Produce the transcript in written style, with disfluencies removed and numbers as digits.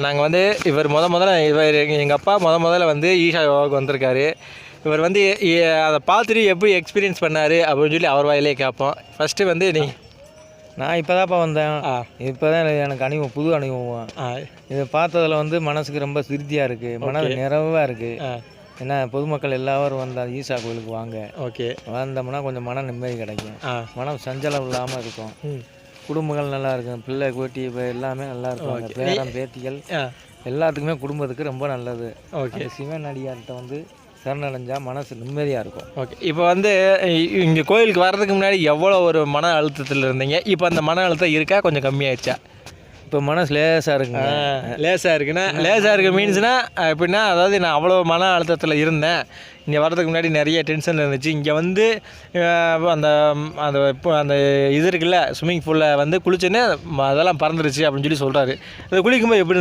நாங்கள் வந்து இவர் எங்கள் அப்பா முதல்ல வந்து ஈஷா யோகாவுக்கு வந்திருக்காரு. இவர் வந்து அதை பார்த்துட்டு எப்படி எக்ஸ்பீரியன்ஸ் பண்ணார் அப்படின்னு சொல்லி அவர் வாயிலே கேட்போம். ஃபஸ்ட்டு வந்து நான் இப்போ தான்ப்பா வந்தேன். இப்போ தான் எனக்கு அனுபவம், புது அனுபவம். இதை பார்த்ததில் வந்து மனசுக்கு ரொம்ப திருப்தியாக இருக்குது, மனது நிறைவாக இருக்குது. ஏன்னா பொதுமக்கள் எல்லாரும் வந்தால் ஈஷா கோயிலுக்கு வாங்க. ஓகே, வந்தோம்னா கொஞ்சம் மன நிம்மதி கிடைக்கும், மனம் சஞ்சலம் இல்லாமல் இருக்கும், குடும்பங்கள் நல்லா இருக்கும், பிள்ளை குட்டி இப்போ எல்லாமே நல்லா இருக்கும், பேரன் பேத்திகள் எல்லாத்துக்குமே குடும்பத்துக்கு ரொம்ப நல்லது. ஓகே, சிவன் அடியார்கிட்ட வந்து சரணடைஞ்சால் மனசு நிம்மதியாக இருக்கும். ஓகே, இப்போ வந்து இங்கே கோயிலுக்கு வர்றதுக்கு முன்னாடி எவ்வளோ ஒரு மன அழுத்தத்தில் இருந்தீங்க? இப்போ அந்த மன அழுத்தம் இருக்கா, கொஞ்சம் கம்மியாயிடுச்சா? இப்போ மனசு லேசாக இருக்குங்க. லேசாக இருக்குன்னா லேசாக இருக்குது மீன்ஸ்னால் எப்படின்னா, அதாவது நான் அவ்வளோ மன அழுத்தத்தில் இருந்தேன், இங்கே வர்றதுக்கு முன்னாடி நிறைய டென்ஷனில் இருந்துச்சு, இங்கே வந்து அந்த அந்த இப்போ அந்த இது இருக்குல்ல ஸ்விம்மிங் பூலில் வந்து குளிச்சோன்னே அதெல்லாம் பறந்துருச்சு அப்படின்னு சொல்லி சொல்கிறாரு. அது குளிக்கும்போது எப்படி